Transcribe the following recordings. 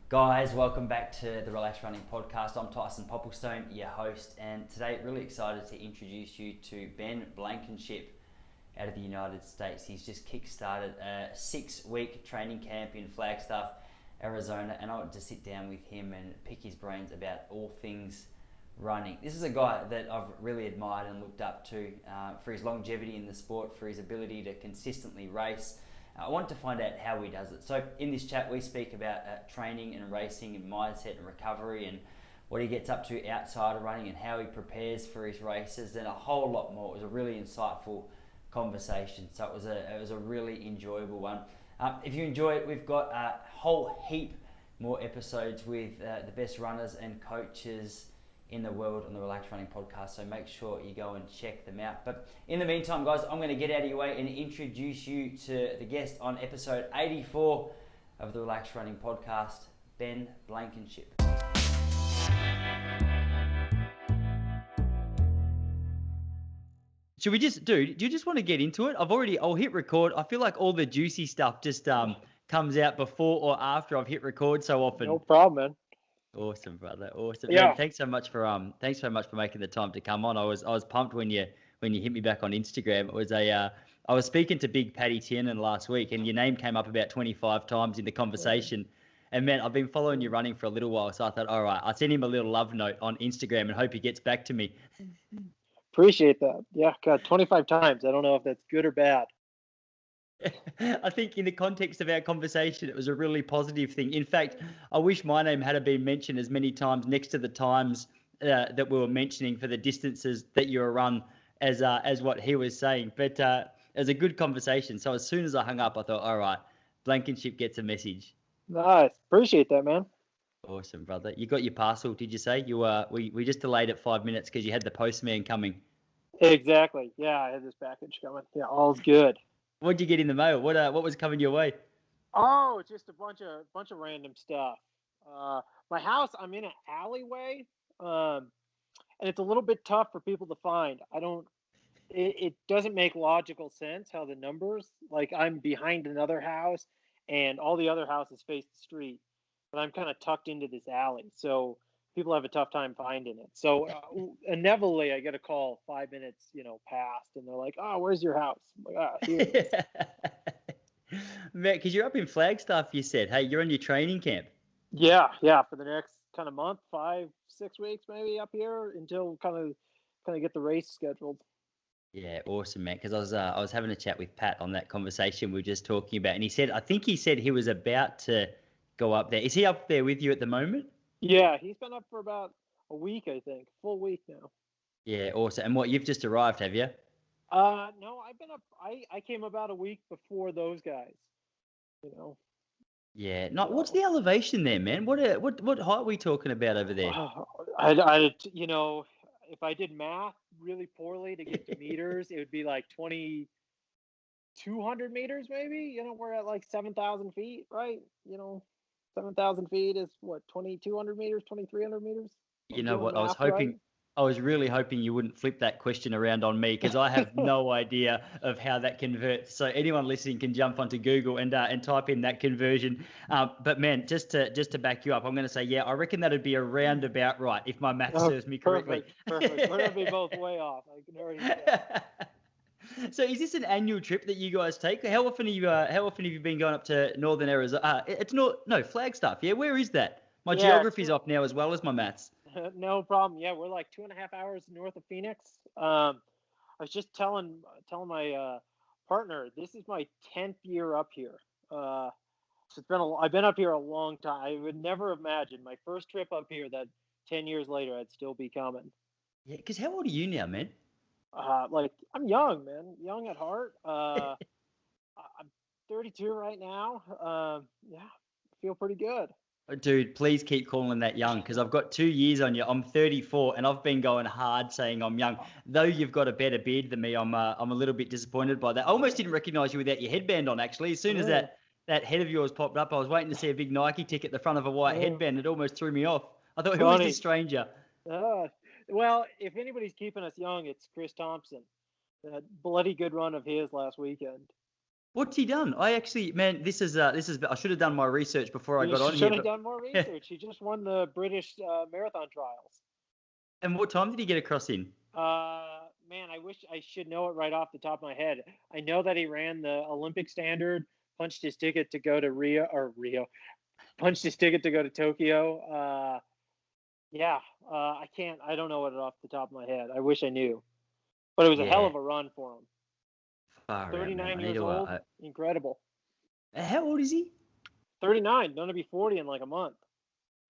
Guys, welcome back to the Relax Running Podcast. I'm Tyson, your host, and today really excited to introduce you to Ben Blankenship out of the United States. He's just kick-started a 6-week training camp in Flagstaff, Arizona, and I want to sit down with him and pick his brains about all things running. This is a guy that I've really admired and looked up to for his longevity in the sport, for his ability to consistently race. I want to find out how he does it. So in this chat, we speak about training and racing and mindset and recovery and what he gets up to outside of running and how he prepares for his races and a whole lot more. It was a really insightful conversation. So it was a really enjoyable one. If you enjoy it, we've got a whole heap more episodes with the best runners and coaches in the world on the Relax Running Podcast, so make sure you go and check them out. But in the meantime, guys, I'm going to get out of your way and introduce you to the guest on episode 84 of the Relax Running Podcast, Ben Blankenship. Should we just, dude, do you just want to get into it? I'll hit record. I feel like all the juicy stuff just comes out before or after I've hit record so often. No problem, man. Awesome, brother. Awesome. Yeah. Man, thanks so much for making the time to come on. I was pumped when you hit me back on Instagram. It was I was speaking to Big Paddy Tiernan last week, and your name came up about 25 times in the conversation. And man, I've been following you running for a little while, so I thought, all right, I'll send him a little love note on Instagram and hope he gets back to me. Appreciate that. Yeah, God, 25 times. I don't know if that's good or bad. I think in the context of our conversation, it was a really positive thing. In fact, I wish my name had been mentioned as many times next to the times that we were mentioning for the distances that you were run as what he was saying. But it was a good conversation. So as soon as I hung up, I thought, all right, Blankenship gets a message. Nice. Appreciate that, man. Awesome, brother. You got your parcel, did you say? We just delayed it 5 minutes because you had the postman coming. Exactly. Yeah, I had this package coming. Yeah, all's good. What'd you get in the mail? What was coming your way? Oh, just a bunch of random stuff. My house, I'm in an alleyway, and it's a little bit tough for people to find. It doesn't make logical sense how the numbers, like I'm behind another house, and all the other houses face the street, but I'm kind of tucked into this alley, so people have a tough time finding it. So inevitably, I get a call 5 minutes, past, and they're like, "Oh, where's your house?" I'm like, "Ah, here it is." Man, because you're up in Flagstaff, you said. Hey, you're on your training camp. Yeah, for the next kind of month, 5-6 weeks, maybe up here until kind of get the race scheduled. Yeah, awesome, man. Because I was having a chat with Pat on that conversation we were just talking about, and I think he said he was about to go up there. Is he up there with you at the moment? Yeah, he's been up for about a week, I think. Full week now. Yeah, awesome. And what, you've just arrived, have you? No, I've been up. I came about a week before those guys. Yeah. No, what's the elevation there, man? What height are we talking about over there? If I did math really poorly to get to meters, it would be like 2,200 meters, maybe. We're at like 7,000 feet, right? 7,000 feet is what, 2,200 meters, 2,300 meters? You know what? I was really hoping you wouldn't flip that question around on me because I have no idea of how that converts. So anyone listening can jump onto Google and type in that conversion. But man, just to back you up, I'm going to say, yeah, I reckon that'd be around about right if my math serves me correctly. Perfect. We're going to be both way off. I can already tell. So is this an annual trip that you guys take? How often have you been going up to northern Arizona? Flagstaff. Yeah, where is that? My geography's off now as well as my maths. No problem. Yeah, we're like 2.5 hours north of Phoenix. I was just telling my partner, this is my 10th year up here. So I've been up here a long time. I would never imagine my first trip up here that 10 years later I'd still be coming. Yeah, because how old are you now, man? I'm young, man. Young at heart. I'm 32 right now. I feel pretty good. Dude, please keep calling that young because I've got 2 years on you. I'm 34 and I've been going hard saying I'm young. Though you've got a better beard than me, I'm a little bit disappointed by that. I almost didn't recognize you without your headband on, actually. As soon as that head of yours popped up, I was waiting to see a big Nike tick at the front of a white headband. It almost threw me off. I thought, who is this stranger? Well, if anybody's keeping us young, it's Chris Thompson. That bloody good run of his last weekend. What's he done? I actually, man, this is I should have done my research before I You got on here. should have done more research. He just won the British marathon trials. And what time did he get across in? Man, I wish I should know it right off the top of my head. I know that he ran the Olympic standard, punched his ticket to go to punched his ticket to go to Tokyo. Yeah, I don't know it off the top of my head. I wish I knew, but it was a hell Yeah, of a run for him. far out, man. 39 I need years to. old, incredible. How old is he? 39, going to be 40 in like a month.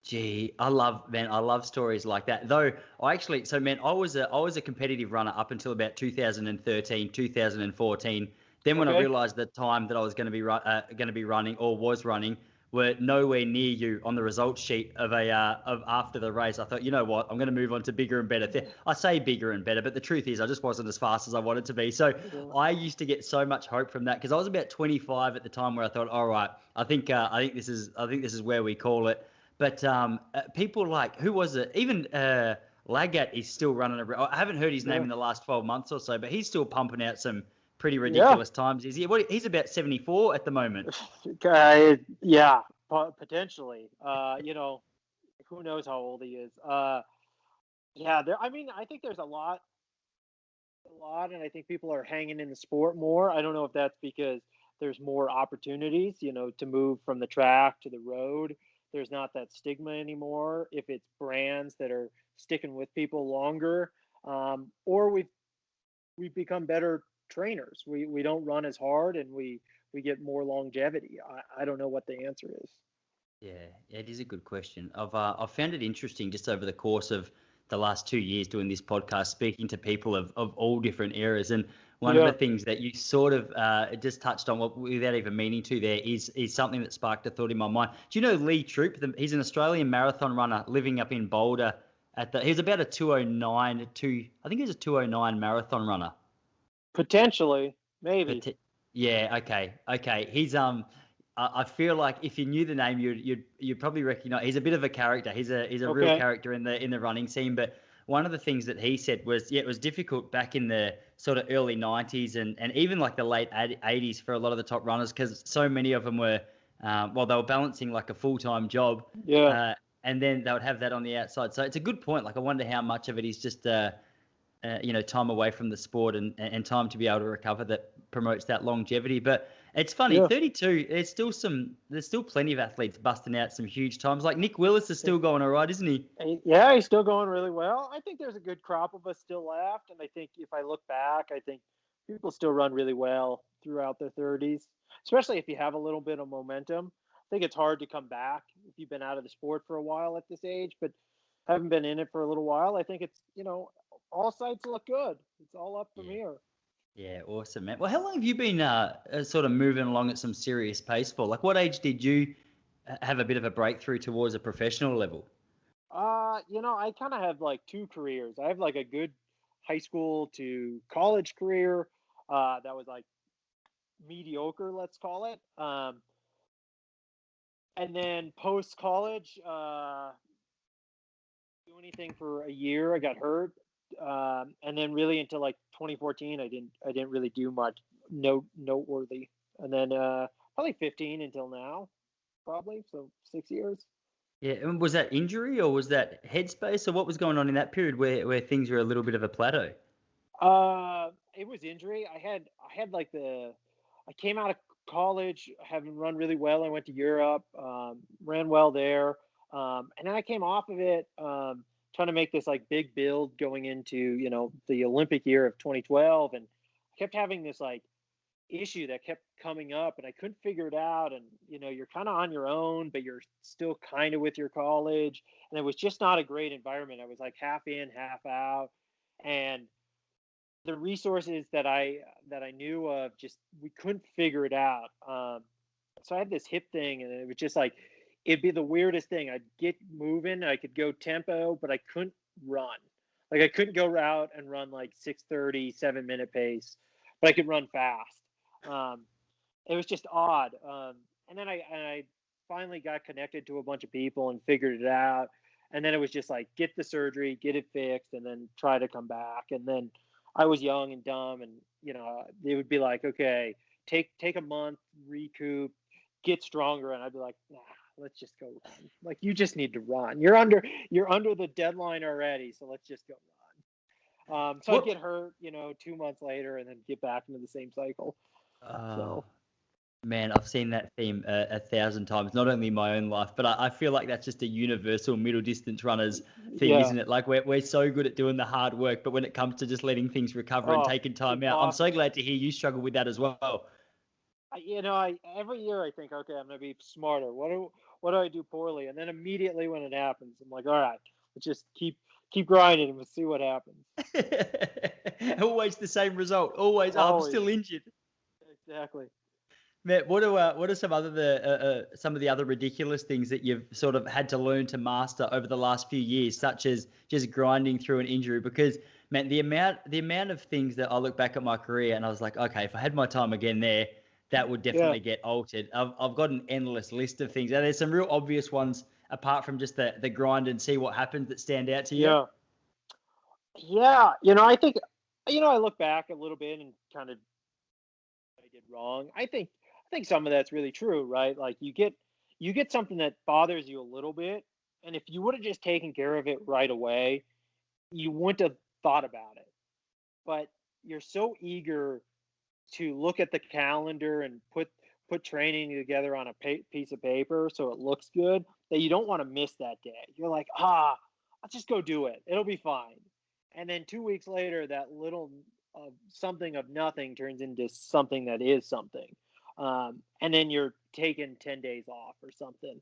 Gee, I love stories like that. Though I was a competitive runner up until about 2013, 2014. Then when I Okay. realised the time that I was going to be running or was running were nowhere near you on the results sheet of after the race, I thought, you know what, I'm going to move on to bigger and better. I say bigger and better, but the truth is, I just wasn't as fast as I wanted to be. So Yeah. I used to get so much hope from that because I was about 25 at the time where I thought, all right, I think this is where we call it. But people like, who was it? Even Lagat is still running around. I haven't heard his name in the last 12 months or so, but he's still pumping out some pretty Yeah. ridiculous times. Is he? He's about 74 at the moment. Yeah, potentially. Who knows how old he is. Yeah, I mean, I think there's a lot, and I think people are hanging in the sport more. I don't know if that's because there's more opportunities, to move from the track to the road. There's not that stigma anymore. If it's brands that are sticking with people longer, or we've become better trainers. We don't run as hard, and we get more longevity. I don't know what the answer is. Yeah, it is a good question. I've found it interesting just over the course of the last 2 years doing this podcast, speaking to people of all different eras. And one of the Yeah. things that you sort of just touched on without even meaning to there is something that sparked a thought in my mind. Do you know Lee Troop? He's an Australian marathon runner living up in Boulder. He was about a 209, I think he was a 209 marathon runner. Potentially, maybe. Yeah, okay. I feel like if you knew the name, you'd probably recognize. He's a bit of a character. He's a real Okay. character in the running scene. But one of the things that he said was, yeah, it was difficult back in the sort of early '90s and even like the late '80s for a lot of the top runners because so many of them were, they were balancing like a full-time job, Yeah. and then they would have that on the outside. So it's a good point. Like I wonder how much of it is just time away from the sport and time to be able to recover that promotes that longevity. But it's funny, Yeah. 32. There's still plenty of athletes busting out some huge times. Like Nick Willis is still going all right, isn't he? Yeah, he's still going really well. I think there's a good crop of us still left, and I think if I look back, I think people still run really well throughout their 30s, especially if you have a little bit of momentum. I think it's hard to come back if you've been out of the sport for a while at this age, but haven't been in it for a little while. I think it's, all sides look good. It's all up from Yeah. here. Yeah, awesome, man. Well, how long have you been sort of moving along at some serious pace for? Like, what age did you have a bit of a breakthrough towards a professional level? I kind of have like two careers. I have like a good high school to college career that was like mediocre, let's call it. And then post college, do anything for a year. I got hurt, and then really until like 2014, I didn't really do much noteworthy. And then probably 15 until now, probably so 6 years. Yeah, and was that injury or was that headspace or what was going on in that period where things were a little bit of a plateau? It was injury. I had like I came out of college having run really well. I went to Europe, ran well there, and then I came off of it, trying to make this like big build going into the Olympic year of 2012, and I kept having this like issue that kept coming up, and I couldn't figure it out. And you're kind of on your own, but you're still kind of with your college, and it was just not a great environment. I was like half in, half out, and the resources that I knew of, just we couldn't figure it out. So I had this hip thing, and it was just like it'd be the weirdest thing. I'd get moving, I could go tempo, but I couldn't run. Like I couldn't go route and run like 6:30, 7 minute pace, but I could run fast. Um, it was just odd. And then I finally got connected to a bunch of people and figured it out. And then it was just like get the surgery, get it fixed, and then try to come back. And then I was young and dumb, and it would be like, okay, take a month, recoup, get stronger. And I'd be like, nah, let's just go run. Like, you just need to run. You're under the deadline already, so let's just go run. So I'd get hurt, 2 months later, and then get back into the same cycle. So. Man, I've seen that theme 1,000 times, not only in my own life, but I feel like that's just a universal middle distance runners thing, isn't it? Like we're so good at doing the hard work, but when it comes to just letting things recover and taking time out, I'm so glad to hear you struggle with that as well. Every year I think, okay, I'm going to be smarter. What do I do poorly? And then immediately when it happens, I'm like, all right, let's just keep grinding and we'll see what happens. Always the same result. Always. I'm still injured. Exactly. Matt, what are some of the other ridiculous things that you've sort of had to learn to master over the last few years, such as just grinding through an injury? Because, man, the amount of things that I look back at my career and I was like, okay, if I had my time again there, that would definitely get altered. I've got an endless list of things. And there's some real obvious ones apart from just the grind and see what happens that stand out to you. Yeah. I think, I look back a little bit and kind of what I did wrong. I think some of that's really true, right? Like you get something that bothers you a little bit, and if you would have just taken care of it right away, you wouldn't have thought about it. But you're so eager to look at the calendar and put training together on a piece of paper so it looks good that you don't want to miss that day. You're like, I'll just go do it. It'll be fine. And then 2 weeks later, that little something of nothing turns into something that is something. And then you're taking 10 days off or something.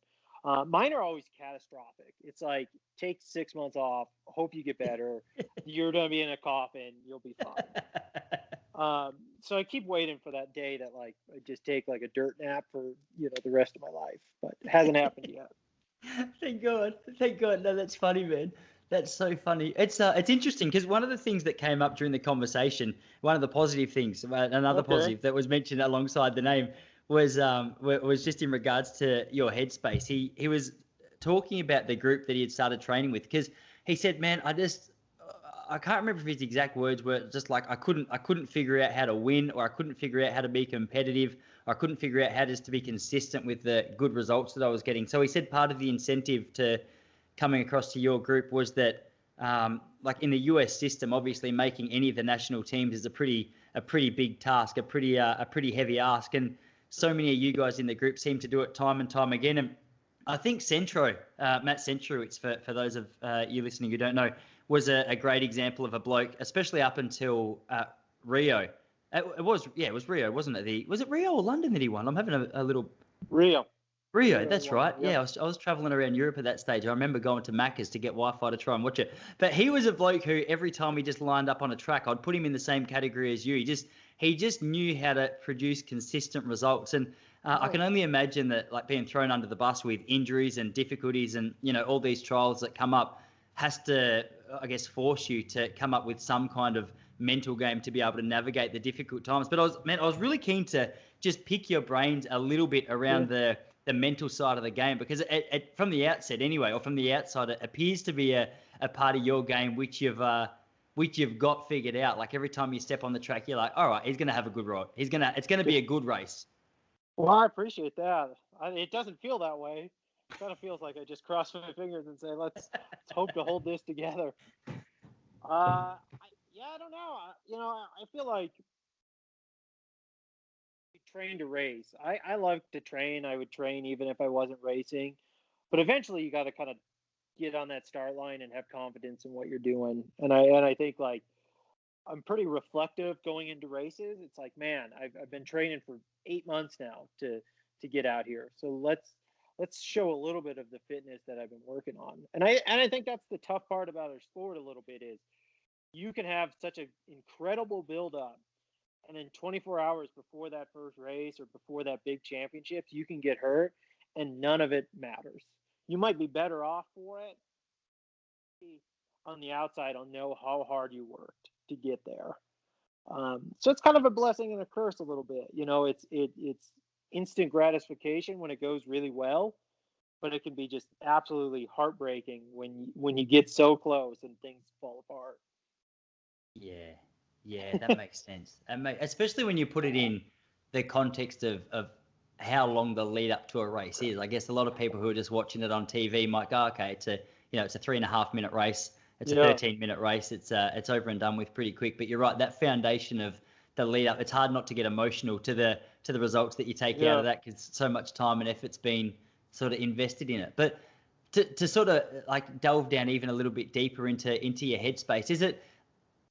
Mine are always catastrophic. It's like, take 6 months off, hope you get better. You're going to be in a coffin. You'll be fine. So I keep waiting for that day that like I just take like a dirt nap for, the rest of my life, but it hasn't happened yet. Thank God. No, that's funny, man. That's so funny. It's interesting because one of the things that came up during the conversation, one of the positive things, another positive that was mentioned alongside the name was just in regards to your headspace. He was talking about the group that he had started training with because he said, man, I can't remember if his exact words were just like I couldn't figure out how to win, or I couldn't figure out how to be competitive, or I couldn't figure out how just to be consistent with the good results that I was getting. So he said part of the incentive to coming across to your group was that, like in the US system, obviously making any of the national teams is a pretty big task, a pretty heavy ask, and so many of you guys in the group seem to do it time and time again. And I think Centro, Matt Centrowitz, for those of you listening who don't know, was a great example of a bloke, especially up until Rio. It was Rio, wasn't it? Was it Rio or London that he won? I'm having a little... Rio, that's right. Yeah, I was traveling around Europe at that stage. I remember going to Macca's to get Wi-Fi to try and watch it. But he was a bloke who every time he just lined up on a track, I'd put him in the same category as you. He just knew how to produce consistent results. And I can only imagine that, like, being thrown under the bus with injuries and difficulties and, all these trials that come up has to, I guess, force you to come up with some kind of mental game to be able to navigate the difficult times. But I was really keen to just pick your brains a little bit around the mental side of the game, because from the outset anyway, or from the outside, it appears to be a part of your game which you've got figured out. Like every time you step on the track, you're like, all right, he's going to have a good ride. It's going to be a good race. Well, I appreciate that. It doesn't feel that way. It kind of feels like I just cross my fingers and say, let's hope to hold this together. I don't know. I feel like train to race. I love to train. I would train even if I wasn't racing, but eventually you got to kind of get on that start line and have confidence in what you're doing. And I think like I'm pretty reflective going into races. It's like, man, I've been training for 8 months now to get out here. So let's show a little bit of the fitness that I've been working on. And I think that's the tough part about our sport a little bit is you can have such an incredible build up, and then 24 hours before that first race or before that big championship, you can get hurt and none of it matters. You might be better off for it. On the outside, I'll know how hard you worked to get there. So it's kind of a blessing and a curse a little bit. It's instant gratification when it goes really well, but it can be just absolutely heartbreaking when you get so close and things fall apart. Yeah, that makes sense. Especially when you put it in the context of how long the lead up to a race is. I guess a lot of people who are just watching it on TV might go, okay, it's a 3.5 minute race. It's a 13-minute race. It's over and done with pretty quick. But you're right, that foundation of the lead up, it's hard not to get emotional to the results that you take out of that, because so much time and effort's been sort of invested in it. But to sort of like delve down even a little bit deeper into your headspace, is it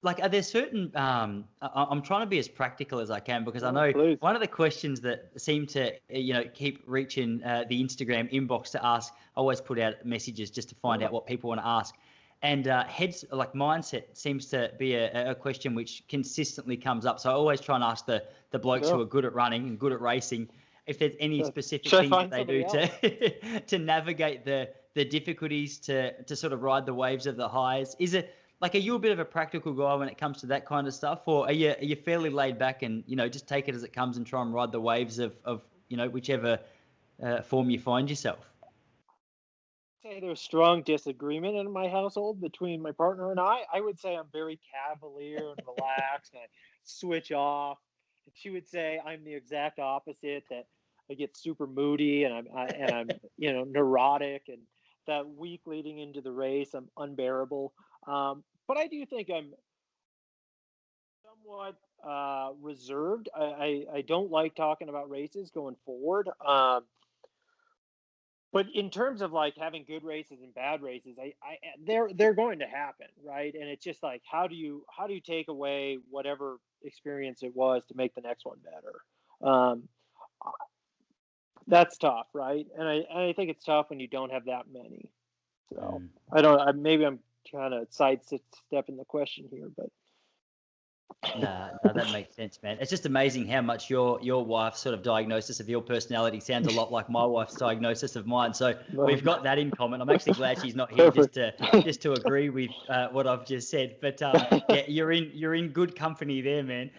like, are there certain I'm trying to be as practical as I can, because I know one of the questions that seem to keep reaching the Instagram inbox to ask, I always put out messages just to find out what people want to ask. And mindset seems to be a question which consistently comes up. So I always try and ask the blokes who are good at running and good at racing if there's any specific things that they do to navigate the difficulties, to sort of ride the waves of the highs. Is it like, are you a bit of a practical guy when it comes to that kind of stuff, or are you fairly laid back and just take it as it comes and try and ride the waves of whichever form you find yourself? Say there's strong disagreement in my household between my partner and I. I would say I'm very cavalier and relaxed, and I switch off. And she would say I'm the exact opposite, that I get super moody and I'm neurotic, and that week leading into the race I'm unbearable. But I do think I'm somewhat reserved. I don't like talking about races going forward. But in terms of like having good races and bad races, they're going to happen, right? And it's just like, how do you take away whatever experience it was to make the next one better? That's tough, right? And I think it's tough when you don't have that many. So maybe I'm trying to sidestep in the question here, but. No, that makes sense, man. It's just amazing how much your wife's sort of diagnosis of your personality sounds a lot like my wife's diagnosis of mine. So we've got that in common. I'm actually glad she's not here just to agree with what I've just said. But yeah, you're in good company there, man.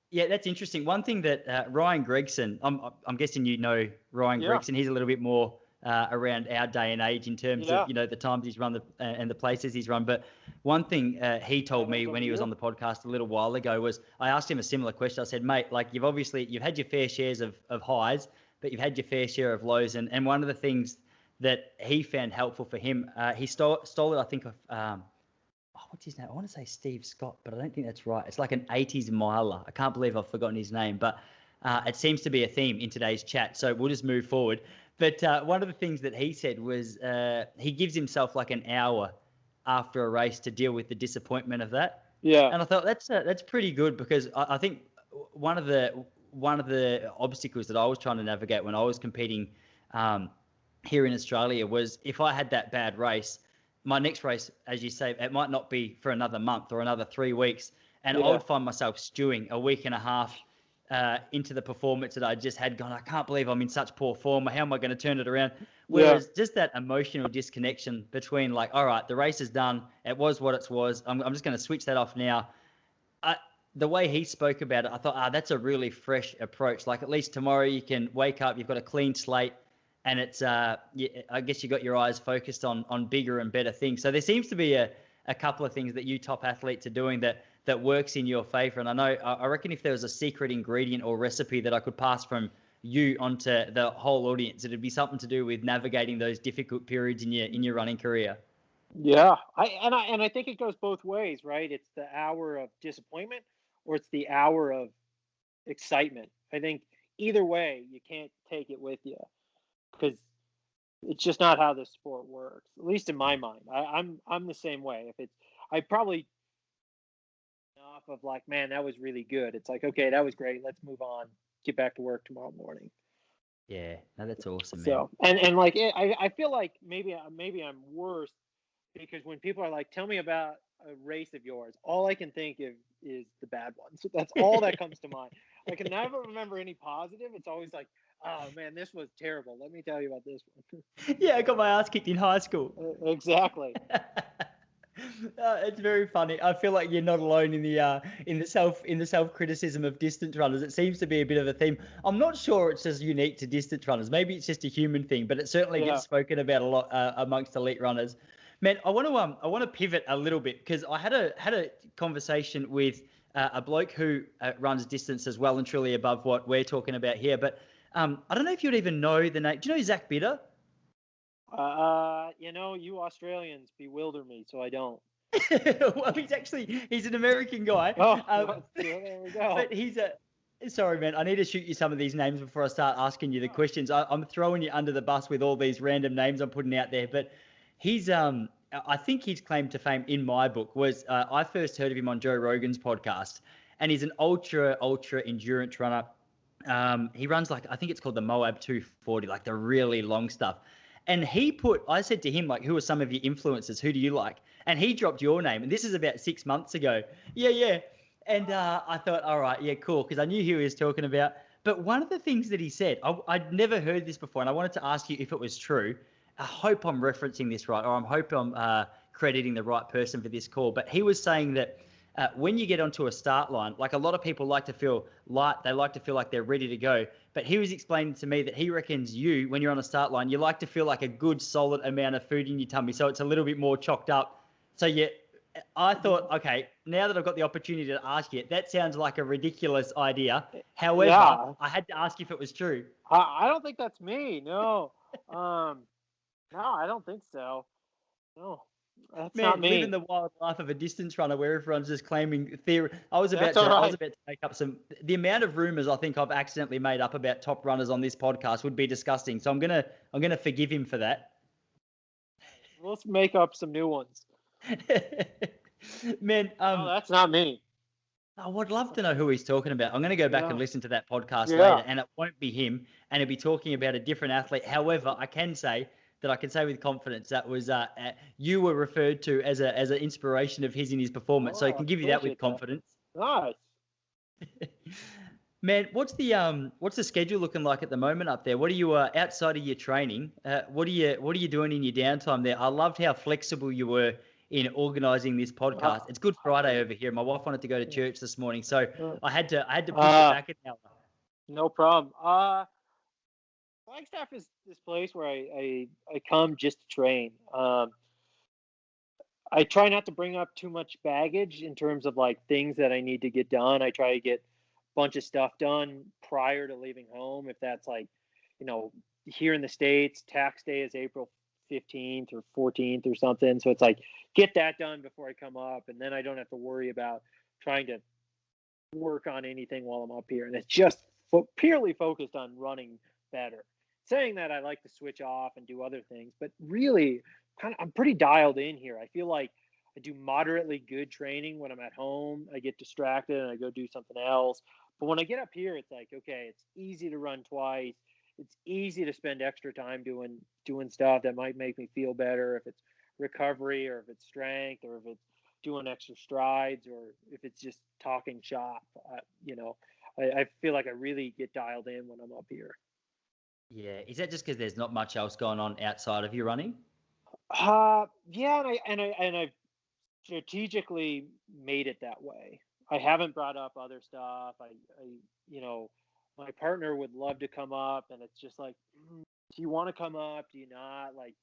Yeah, that's interesting. One thing that Ryan Gregson, I'm guessing Ryan Gregson. He's a little bit more around our day and age in terms of the times he's run and the places he's run. But one thing he told me when he was on the podcast a little while ago was, I asked him a similar question. I said, mate, like you've had your fair shares of highs, but you've had your fair share of lows. And one of the things that he found helpful for him, he stole it, I think, of what's his name? I want to say Steve Scott, but I don't think that's right. It's like an 80s miler. I can't believe I've forgotten his name, but it seems to be a theme in today's chat. So we'll just move forward. But one of the things that he said was he gives himself like an hour after a race to deal with the disappointment of that. Yeah. And I thought that's pretty good, because I think one of the obstacles that I was trying to navigate when I was competing here in Australia was, if I had that bad race, my next race, as you say, it might not be for another month or another 3 weeks. And I would find myself stewing a week and a half into the performance that I just had, gone, I can't believe I'm in such poor form. How am I going to turn it around? Whereas just that emotional disconnection between like, all right, the race is done. It was what it was. I'm just going to switch that off now. The way he spoke about it, I thought, that's a really fresh approach. Like, at least tomorrow you can wake up, you've got a clean slate, and it's, I guess you got your eyes focused on bigger and better things. So there seems to be a couple of things that you top athletes are doing that works in your favor. And I reckon if there was a secret ingredient or recipe that I could pass from you onto the whole audience, it'd be something to do with navigating those difficult periods in your running career. Yeah. I think it goes both ways, right? It's the hour of disappointment or it's the hour of excitement. I think either way, you can't take it with you, because it's just not how this sport works, at least in my mind. I'm the same way. I probably off of like, man, that was really good. It's like, okay, that was great. Let's move on. Get back to work tomorrow morning. Yeah, no, that's awesome, man. So, and like, I feel like maybe I'm worse, because when people are like, tell me about a race of yours, all I can think of is the bad ones. So that's all that comes to mind. I can never remember any positive. It's always like, oh man, this was terrible. Let me tell you about this one. Yeah, I got my ass kicked in high school. Exactly. It's very funny. I feel like you're not alone in the self criticism of distance runners. It seems to be a bit of a theme. I'm not sure it's just unique to distance runners. Maybe it's just a human thing, but it certainly gets spoken about a lot amongst elite runners. Man, I want to pivot a little bit, because I had a conversation with a bloke who runs distance as well and truly above what we're talking about here. But I don't know if you'd even know the name. Do you know Zach Bitter? You Australians bewilder me, so I don't. Well, he's an American guy. There we go. But sorry, man, I need to shoot you some of these names before I start asking you the questions. I'm throwing you under the bus with all these random names I'm putting out there, but he's, I think his claim to fame in my book was, I first heard of him on Joe Rogan's podcast, and he's an ultra endurance runner. He runs I think it's called the Moab 240, like the really long stuff. And I said to him, like, who are some of your influences? Who do you like? And he dropped your name. And this is about 6 months ago. Yeah. And I thought, all right, yeah, cool. Because I knew who he was talking about. But one of the things that he said, I'd never heard this before. And I wanted to ask you if it was true. I hope I'm referencing this right. Or I hope I'm crediting the right person for this call. But he was saying that when you get onto a start line, like a lot of people like to feel light. They like to feel like they're ready to go. But he was explaining to me that he reckons when you're on a start line, you like to feel like a good solid amount of food in your tummy. So it's a little bit more chocked up. So I thought, okay, now that I've got the opportunity to ask you, that sounds like a ridiculous idea. However, I had to ask if it was true. I don't think that's me. No. No, I don't think so. No. That's not me. Living the wild life of a distance runner where everyone's just claiming theory. I was about to make up the amount of rumors I think I've accidentally made up about top runners on this podcast would be disgusting. So I'm gonna forgive him for that. Let's make up some new ones. Man, no, that's not me. I would love to know who he's talking about. I'm going to go back and listen to that podcast later, and it won't be him, and he'll be talking about a different athlete. However, I can say with confidence that was you were referred to as an inspiration of his in his performance. So he can give you that with confidence. Nice. Man, what's the schedule looking like at the moment up there? What are you outside of your training? What are you doing in your downtime there? I loved how flexible you were in organising this podcast. It's Good Friday over here. My wife wanted to go to church this morning, so I had to push it back an hour. No problem. Flagstaff is this place where I come just to train. I try not to bring up too much baggage in terms of like things that I need to get done. I try to get a bunch of stuff done prior to leaving home. If that's like, here in the States, tax day is April 15th or 14th or something. So it's like, get that done before I come up. And then I don't have to worry about trying to work on anything while I'm up here. And it's just purely focused on running better. Saying that, I like to switch off and do other things, but really I'm pretty dialed in here. I feel like I do moderately good training when I'm at home. I get distracted and I go do something else. But when I get up here, it's like, okay, it's easy to run twice. It's easy to spend extra time doing stuff that might make me feel better, if it's recovery or if it's strength or if it's doing extra strides or if it's just talking shop. I feel like I really get dialed in when I'm up here. Yeah. Is that just because there's not much else going on outside of your running? Yeah, and I've strategically made it that way. I haven't brought up other stuff. My partner would love to come up, and it's just like, do you want to come up? Do you not? Like,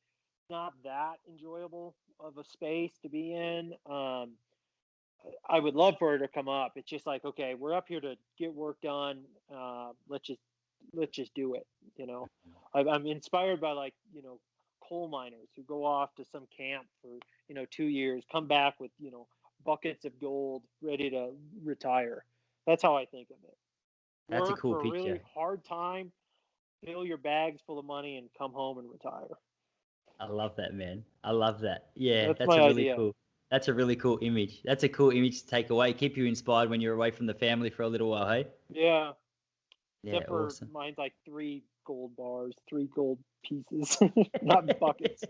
not that enjoyable of a space to be in. I would love for her to come up. It's just like, okay, we're up here to get work done. Let's just do it. I'm inspired by coal miners who go off to some camp for 2 years, come back with buckets of gold, ready to retire. That's how I think of it. That's Work a cool for picture. A really hard time, fill your bags full of money, and come home and retire. I love that, man. I love that. Yeah, that's a really idea. cool. That's a really cool image. That's a cool image to take away. Keep you inspired when you're away from the family for a little while, hey? Yeah. Yeah, except for awesome. Mine's like 3 gold bars, 3 gold pieces, not buckets.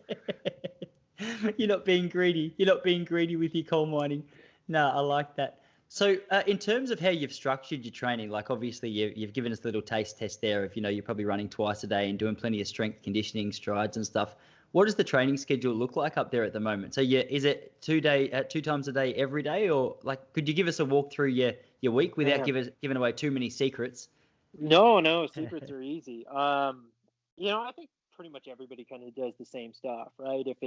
You're not being greedy. You're not being greedy with your coal mining. No, I like that. So in terms of how you've structured your training, like obviously you've given us a little taste test there of, you're probably running twice a day and doing plenty of strength conditioning, strides and stuff. What does the training schedule look like up there at the moment? So is it 2 times a day every day, or like could you give us a walk through your week without giving away too many secrets? No, secrets are easy. I think pretty much everybody kind of does the same stuff, right? If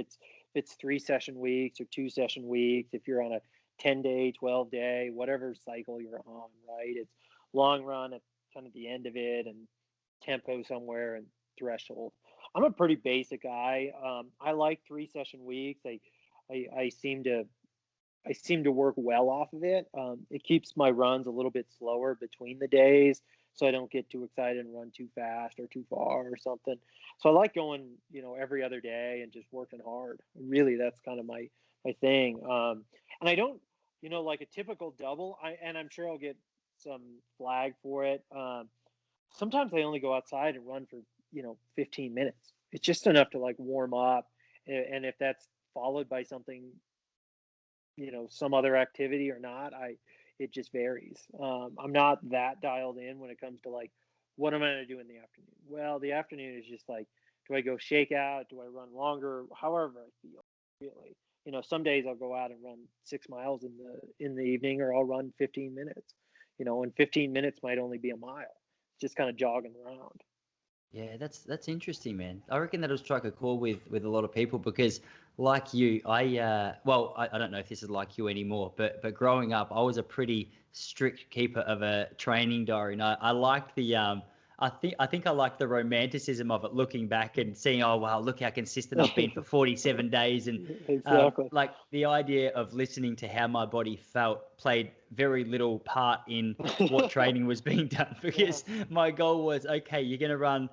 it's 3 session weeks or 2 session weeks, if you're on a 10-day, 12-day, whatever cycle you're on, right? It's long run at kind of the end of it, and tempo somewhere, and threshold. I'm a pretty basic guy. I like 3 session weeks. I, I seem to I seem to work well off of it. It keeps my runs a little bit slower between the days, so I don't get too excited and run too fast or too far or something. So I like going, every other day and just working hard. Really, that's kind of my thing. And I don't, like a typical double. And I'm sure I'll get some flag for it. Sometimes I only go outside and run for 15 minutes. It's just enough to like warm up, and if that's followed by something, some other activity or not, it just varies. I'm not that dialed in when it comes to like, what am I going to do in the afternoon? Well, the afternoon is just like, do I go shake out? Do I run longer? However I feel, really. Some days I'll go out and run 6 miles in the evening, or I'll run 15 minutes. And 15 minutes might only be a mile, just kind of jogging around. Yeah, that's interesting, man. I reckon that'll strike a chord with a lot of people because, like you, I don't know if this is like you anymore, but growing up, I was a pretty strict keeper of a training diary, and I like the I think I like the romanticism of it, looking back and seeing, oh wow, look how consistent I've been for 47 days, and Exactly. like the idea of listening to how my body felt played very little part in what training was being done because my goal was, okay, you're going to run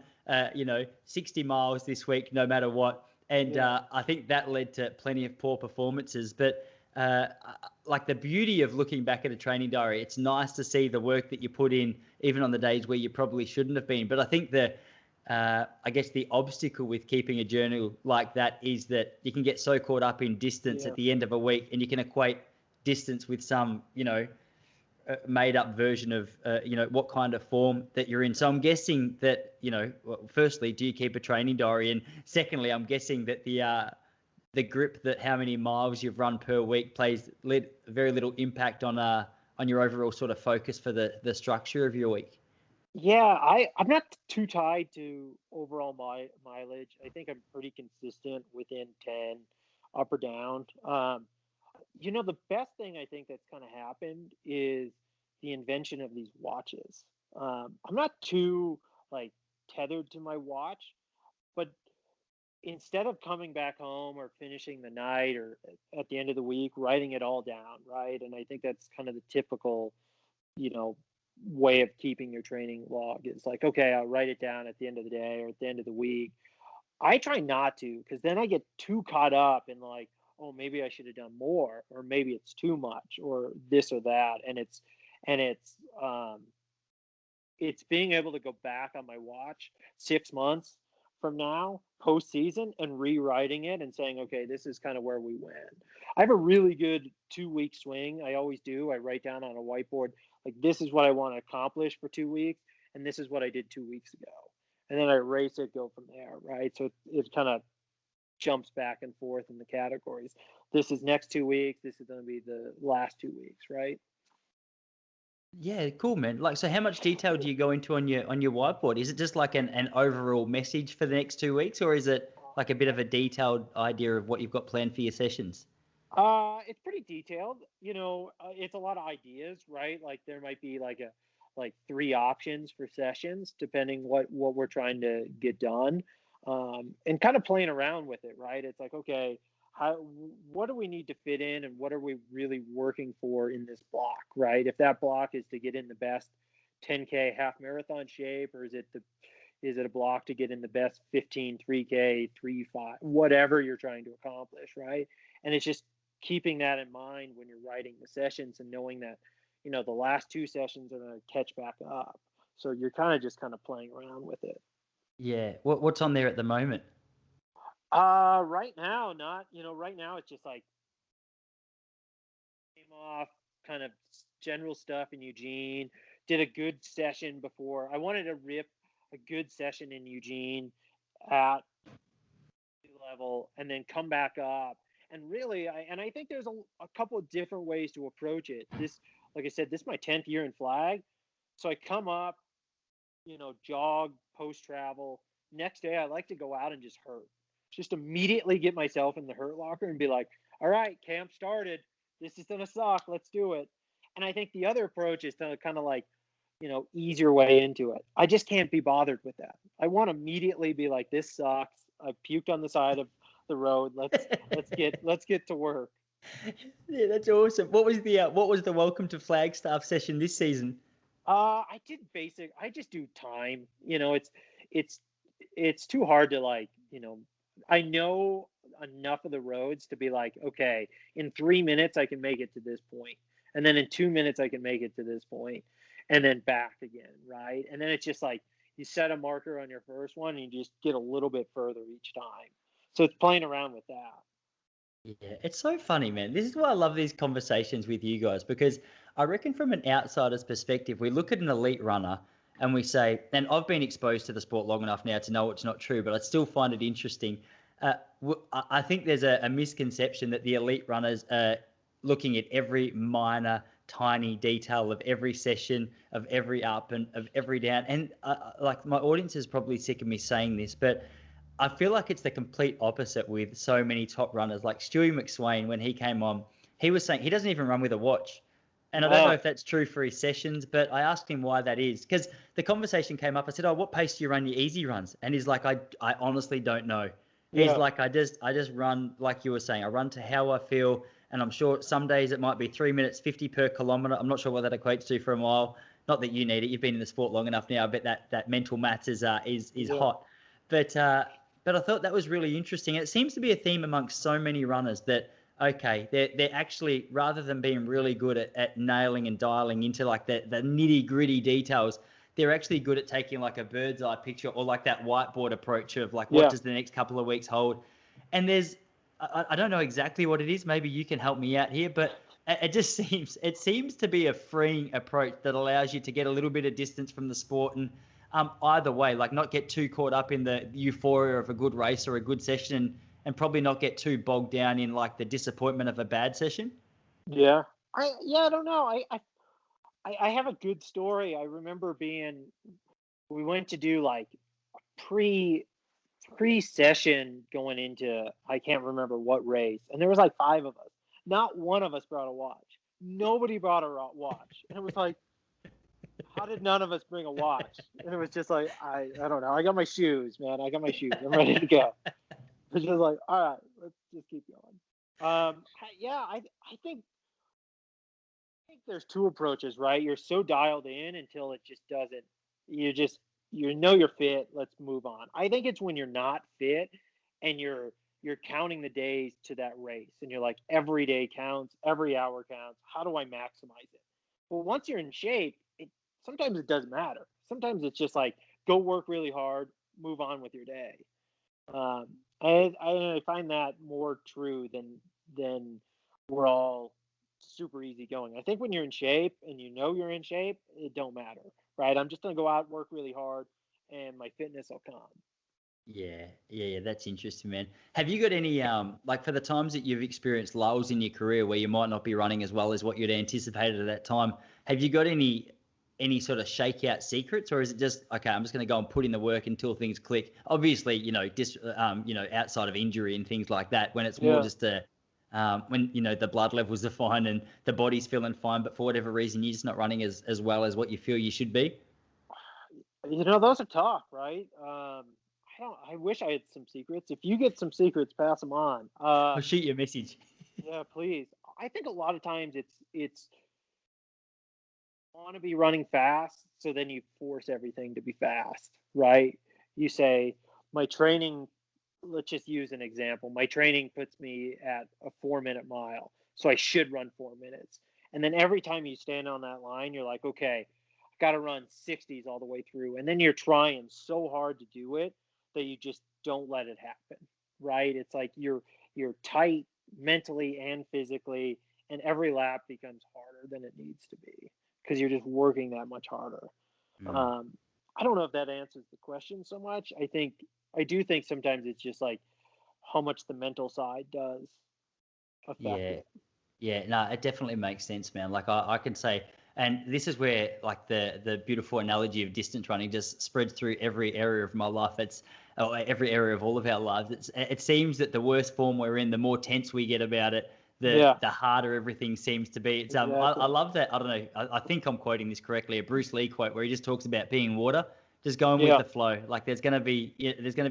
60 miles this week, no matter what. And I think that led to plenty of poor performances. But like the beauty of looking back at a training diary, it's nice to see the work that you put in, even on the days where you probably shouldn't have been. But I think I guess the obstacle with keeping a journal like that is that you can get so caught up in distance at the end of a week, and you can equate distance with some, made up version of what kind of form that you're in. So I'm guessing that firstly, do you keep a training diary, and secondly, I'm guessing that the grip, that how many miles you've run per week, plays very little impact on your overall sort of focus for the structure of your week. Yeah, I'm not too tied to overall mileage. I think I'm pretty consistent within 10, up or down. The best thing I think that's kind of happened is the invention of these watches. I'm not too like tethered to my watch, but instead of coming back home or finishing the night or at the end of the week, writing it all down, right? And I think that's kind of the typical, you know, way of keeping your training log. It's like, okay, I'll write it down at the end of the day or at the end of the week. I try not to, because then I get too caught up in like, oh, maybe I should have done more, or maybe it's too much, or this or that. And it's being able to go back on my watch 6 months from now, postseason, and rewriting it and saying, okay, this is kind of where we went. I have a really good 2 week swing. I always do. I write down on a whiteboard, like, this is what I want to accomplish for 2 weeks, and this is what I did 2 weeks ago. And then I erase it, go from there, right? So it kind of jumps back and forth in the categories. This is next 2 weeks. This is going to be the last 2 weeks, right? Yeah, cool, man. Like, so how much detail do you go into on your whiteboard? Is it just like an overall message for the next 2 weeks, or is it like a bit of a detailed idea of what you've got planned for your sessions? It's pretty detailed. It's a lot of ideas, right? Like there might be like 3 options for sessions, depending what we're trying to get done, and kind of playing around with it, right? It's like, okay, what do we need to fit in, and what are we really working for in this block, right? If that block is to get in the best 10K half marathon shape, or is it a block to get in the best 15 3K 3 5, whatever you're trying to accomplish, right? And it's just keeping that in mind when you're writing the sessions, and knowing that the last 2 sessions are going to catch back up, so you're kind of playing around with it. Yeah. What's on there at the moment? Right now, not, right now it's just like came off kind of general stuff in Eugene. Did a good session before. I wanted to rip a good session in Eugene at level, and then come back up. And really, I think there's a couple of different ways to approach it. This, like I said, this is my 10th year in flag. So I come up, jog, post travel. Next day, I like to go out and just immediately get myself in the hurt locker and be like, all right, camp started. This is gonna suck. Let's do it. And I think the other approach is to kind of like, ease your way into it. I just can't be bothered with that. I want to immediately be like, this sucks. I puked on the side of the road. Let's get to work. Yeah, that's awesome. What was the welcome to Flagstaff session this season? I did basic. I just do time. It's it's too hard to like. I know enough of the roads to be like, okay, in 3 minutes I can make it to this point, and then in 2 minutes I can make it to this point, and then back again, right? And then it's just like you set a marker on your first one, and you just get a little bit further each time. So it's playing around with that. Yeah, it's so funny, man. This is why I love these conversations with you guys, because I reckon from an outsider's perspective, we look at an elite runner and we say, and I've been exposed to the sport long enough now to know it's not true, but I still find it interesting. I think there's a misconception that the elite runners are looking at every minor, tiny detail of every session, of every up and of every down. And like my audience is probably sick of me saying this, but I feel like it's the complete opposite with so many top runners. Like Stewie McSwain, when he came on, he was saying he doesn't even run with a watch. And I don't know if that's true for his sessions, but I asked him why that is. Because the conversation came up. I said, "Oh, what pace do you run your easy runs?" And he's like, I honestly don't know. He's like, I just run, like you were saying, I run to how I feel. And I'm sure some days it might be 3 minutes 50 per kilometer. I'm not sure what that equates to for a mile. Not that you need it. You've been in the sport long enough now. I bet that mental maths is hot. But I thought that was really interesting. It seems to be a theme amongst so many runners that, okay, they're actually, rather than being really good at nailing and dialing into like the nitty gritty details, they're actually good at taking like a bird's eye picture or like that whiteboard approach of like, what does the next couple of weeks hold? And I don't know exactly what it is. Maybe you can help me out here, but it seems to be a freeing approach that allows you to get a little bit of distance from the sport and either way, like not get too caught up in the euphoria of a good race or a good session and probably not get too bogged down in like the disappointment of a bad session. Yeah. I don't know. I have a good story. I remember we went to do like pre-session going into, I can't remember what race, and there was like 5 of us. Not one of us brought a watch. Nobody brought a watch, and it was like, how did none of us bring a watch? And it was just like, I don't know. I got my shoes, man. I got my shoes. I'm ready to go. It's just like, all right, let's just keep going. I think there's 2 approaches, right? You're so dialed in until it just doesn't. You're fit. Let's move on. I think it's when you're not fit and you're counting the days to that race, and you're like, every day counts, every hour counts. How do I maximize it? Well, once you're in shape, sometimes it doesn't matter. Sometimes it's just like, go work really hard, move on with your day. I find that more true than we're all super easy going. I think when you're in shape and you're in shape, it don't matter, right? I'm just gonna go out, work really hard, and my fitness will come. Yeah, that's interesting, man. Have you got any like for the times that you've experienced lulls in your career where you might not be running as well as what you'd anticipated at that time? Have you got any sort of shakeout secrets, or is it just, okay, I'm just going to go and put in the work until things click? Obviously, outside of injury and things like that, when it's more just when the blood levels are fine and the body's feeling fine, but for whatever reason you're just not running as well as what you feel you should be. Those are tough, right? I wish I had some secrets. If you get some secrets, pass them on. I'll shoot you a message. Yeah, please. I think a lot of times it's want to be running fast, so then you force everything to be fast, right? You say, my training, let's just use an example. My training puts me at a 4-minute mile, so I should run 4 minutes. And then every time you stand on that line, you're like, okay, I got to run 60s all the way through. And then you're trying so hard to do it that you just don't let it happen, right? It's like you're tight mentally and physically, and every lap becomes harder than it needs to be because you're just working that much harder. I don't know if that answers the question so much. I do think sometimes it's just like how much the mental side does affect it. Yeah, no, it definitely makes sense, man. Like I can say, and this is where like the beautiful analogy of distance running just spreads through every area of my life. Every area of all of our lives. It seems that the worse form we're in, the more tense we get about it, Yeah. the harder everything seems to be. It's Exactly. I love that. I don't know. I think I'm quoting this correctly. A Bruce Lee quote where he just talks about being water, just going with the flow. Like there's gonna be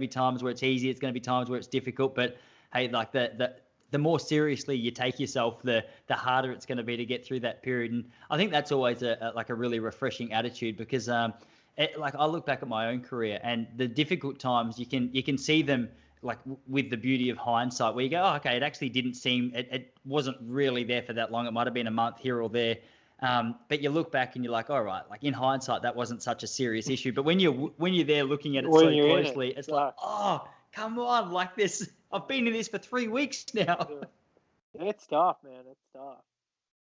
times where it's easy. It's gonna be times where it's difficult. But hey, like the more seriously you take yourself, the harder it's going to be to get through that period. And I think that's always a really refreshing attitude because like I look back at my own career and the difficult times you can see them like with the beauty of hindsight where you go, oh, okay, it actually didn't seem, it wasn't really there for that long. It might have been a month here or there. But you look back and you're like, all right, like in hindsight, that wasn't such a serious issue. But when you're there looking at it so closely, it's like, oh, come on, like this. I've been in this for 3 weeks now. It's tough, man. It's tough.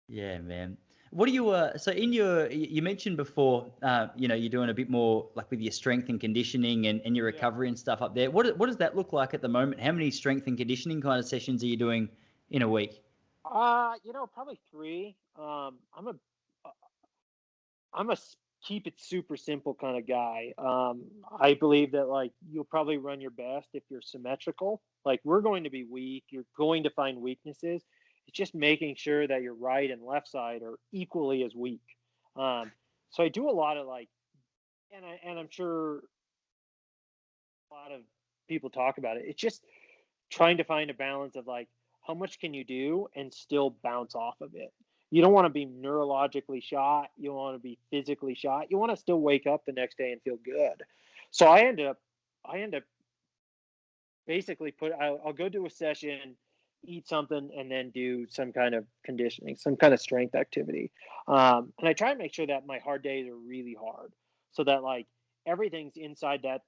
Yeah, man. What do you so in you mentioned before, you're doing a bit more like with your strength and conditioning and your recovery and stuff up there. What does that look like at the moment? How many strength and conditioning kind of sessions are you doing in a week? Probably 3. I'm a keep it super simple kind of guy. I believe that like you'll probably run your best if you're symmetrical. Like we're going to be weak. You're going to find weaknesses. It's just making sure that your right and left side are equally as weak. So I do a lot of like, and I'm sure a lot of people talk about it. It's just trying to find a balance of like how much can you do and still bounce off of it. You don't want to be neurologically shot. You don't want to be physically shot. You want to still wake up the next day and feel good. So I end up basically I'll go do a session, eat something, and then do some kind of conditioning, some kind of strength activity. And I try and make sure that my hard days are really hard, so that like everything's inside that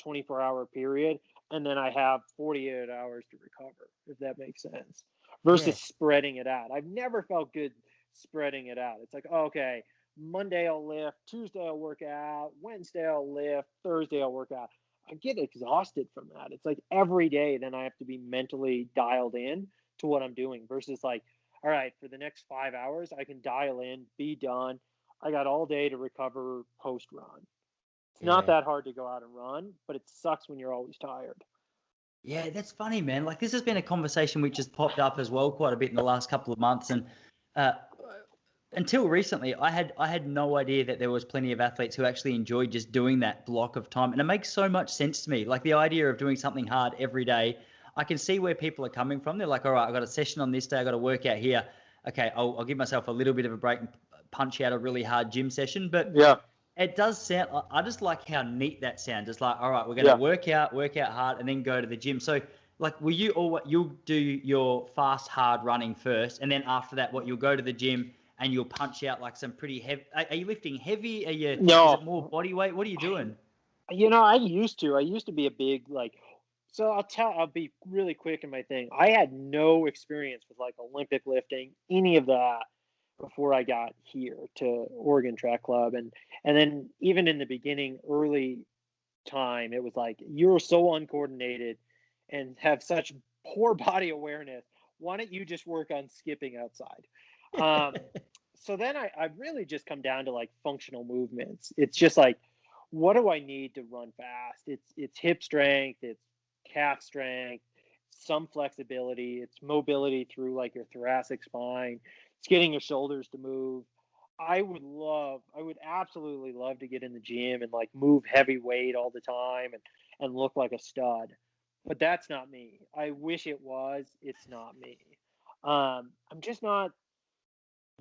24-hour period, and then I have 48 hours to recover, if that makes sense. Versus spreading it out. I've never felt good spreading it out. It's like, okay, Monday I'll lift, Tuesday I'll work out, Wednesday I'll lift, Thursday I'll work out. I get exhausted from that. It's like every day, then I have to be mentally dialed in to what I'm doing versus like, all right, for the next 5 hours, I can dial in, be done. I got all day to recover post run. It's not that hard to go out and run, but it sucks when you're always tired. Yeah, that's funny, man. Like this has been a conversation which has popped up as well quite a bit in the last couple of months. And until recently, I had no idea that there was plenty of athletes who actually enjoyed just doing that block of time. And it makes so much sense to me. Like the idea of doing something hard every day, I can see where people are coming from. They're like, all right, I've got a session on this day. I've got to work out here. Okay, I'll give myself a little bit of a break and punch out a really hard gym session. But it does sound, I just like how neat that sounds. It's like, all right, we're going to work out hard and then go to the gym. So like, you'll do your fast, hard running first. And then after that, you'll go to the gym and you'll punch out like some pretty heavy. Are you lifting heavy? No. Is it more body weight? What are you doing? I used to be a big like, so I'll be really quick in my thing. I had no experience with like Olympic lifting, any of that before I got here to Oregon Track Club. And then even in the beginning, early time, it was like, you're so uncoordinated and have such poor body awareness. Why don't you just work on skipping outside? So then I've really just come down to like functional movements. It's just like, what do I need to run fast? It's hip strength, it's calf strength, some flexibility, it's mobility through like your thoracic spine, it's getting your shoulders to move. I would absolutely love to get in the gym and like move heavy weight all the time and look like a stud. But that's not me. I wish it was. It's not me. I'm just not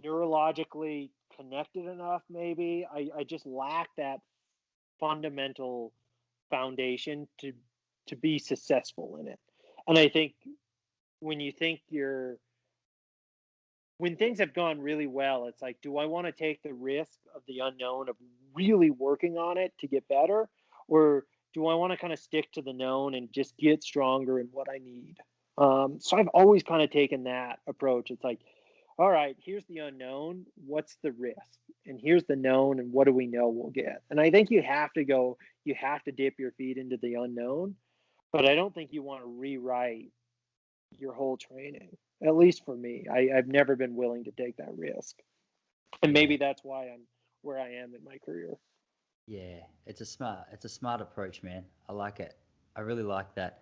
neurologically connected enough, maybe. I just lack that fundamental foundation to be successful in it. And I think when you think when things have gone really well, it's like, do I want to take the risk of the unknown of really working on it to get better? Or do I want to kind of stick to the known and just get stronger in what I need? So I've always kind of taken that approach. It's like, all right, here's the unknown. What's the risk? And here's the known. And what do we know we'll get? And I think you have to dip your feet into the unknown. But I don't think you want to rewrite your whole training. At least for me, I've never been willing to take that risk. And maybe that's why I'm where I am in my career. Yeah, it's a smart approach, man. I like it. I really like that.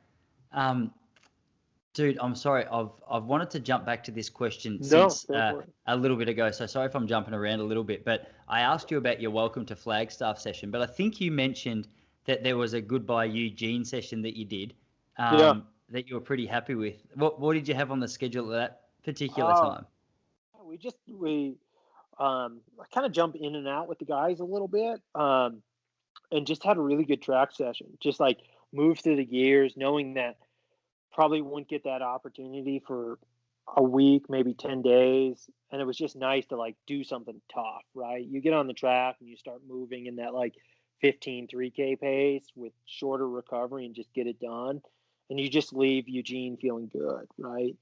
Dude, I'm sorry. I've wanted to jump back to this question No, since go for it. a little bit ago. So sorry if I'm jumping around a little bit. But I asked you about your Welcome to Flagstaff session. But I think you mentioned that there was a Goodbye Eugene session that you did Yeah. that you were pretty happy with. What did you have on the schedule at that particular Oh, time? we I kind of jump in and out with the guys a little bit, and just had a really good track session. Just like move through the gears, knowing that probably wouldn't get that opportunity for a week, maybe 10 days. And it was just nice to like do something tough, right? You get on the track and you start moving in that like 15 3K pace with shorter recovery and just get it done. And you just leave Eugene feeling good, right?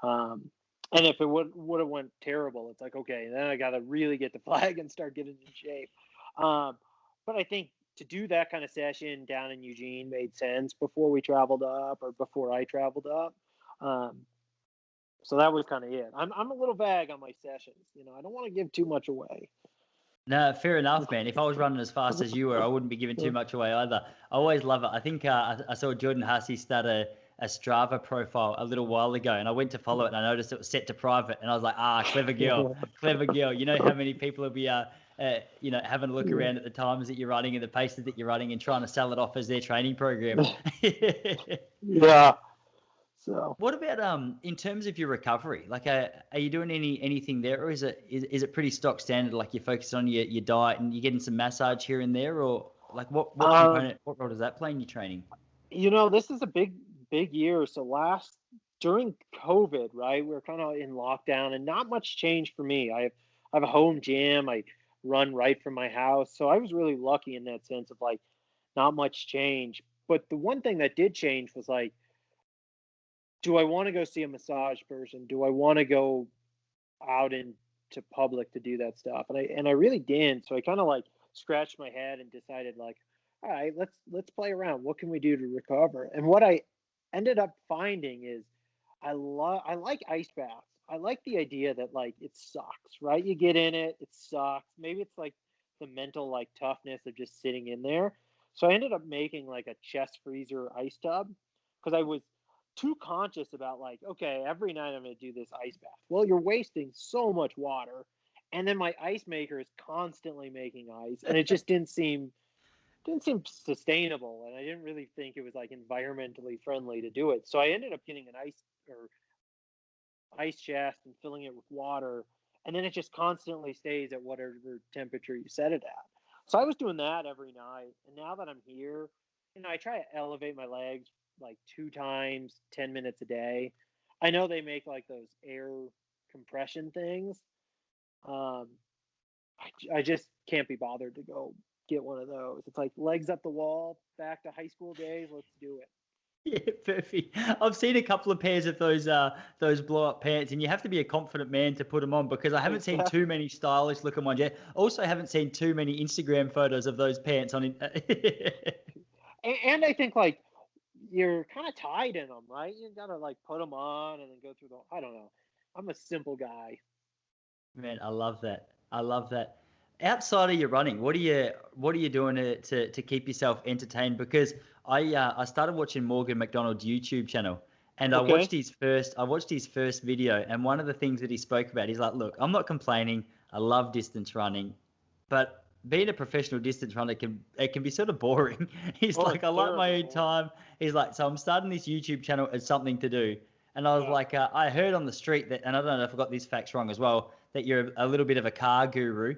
Um, and if it would have went terrible, it's like, okay, then I got to really get the flag and start getting in shape. Um, but I think to do that kind of session down in Eugene made sense before we traveled up or before I traveled up. Um, so that was kind of it. I'm a little vague on my sessions. I don't want to give too much away. No, fair enough, man. If I was running as fast as you were, I wouldn't be giving too much away either. I always love it. I think I saw Jordan Hussey start a Strava profile a little while ago, and I went to follow it, and I noticed it was set to private, and I was like, clever girl, clever girl. You know how many people will be, having a look around at the times that you're running and the paces that you're running and trying to sell it off as their training program. Yeah. So What about in terms of your recovery? Like, are you doing anything there, or is it pretty stock standard? Like you're focused on your diet and you're getting some massage here and there, or like what um, component, what role does that play in your training? this is a big year. So during COVID, right, we were kind of in lockdown and not much changed for me. I have a home gym. I run right from my house, so I was really lucky in that sense of like not much change. But the one thing that did change was like, do I want to go see a massage person? Do I want to go out into public to do that stuff? And I really didn't. So I kind of like scratched my head and decided like, all right, let's play around. What can we do to recover? And what I ended up finding is I like ice baths. I like the idea that like it sucks, right? You get in it, it sucks. Maybe it's like the mental like toughness of just sitting in there. So I ended up making like a chest freezer ice tub because I was too conscious about like, okay, every night I'm going to do this ice bath. Well, you're wasting so much water, and then my ice maker is constantly making ice, and it just didn't seem sustainable, and I didn't really think it was like environmentally friendly to do it. So I ended up getting an ice chest and filling it with water, and then it just constantly stays at whatever temperature you set it at. So I was doing that every night, and now that I'm here, I try to elevate my legs like 2 times, 10 minutes a day. I know they make like those air compression things. Um, I just can't be bothered to go get one of those. It's like legs up the wall, back to high school days. Let's do it. Yeah, perfect. I've seen a couple of pairs of those blow up pants, and you have to be a confident man to put them on because I haven't seen too Exactly. many stylish looking ones yet. Also, haven't seen too many Instagram photos of those pants on. And I think like you're kind of tied in them, right? You gotta like put them on and then go through the. I don't know. I'm a simple guy. Man, I love that. I love that. Outside of your running, what are you doing to keep yourself entertained? Because I started watching Morgan McDonald's YouTube channel, and Okay. I watched his first video, and one of the things that he spoke about, he's like, look, I'm not complaining. I love distance running, but being a professional distance runner can be sort of boring. He's Oh, like, it's I like my terribly own boring. time. He's like, so I'm starting this YouTube channel as something to do. And I was Yeah. like, I heard on the street that, and I don't know if I got these facts wrong as well, that you're a little bit of a car guru.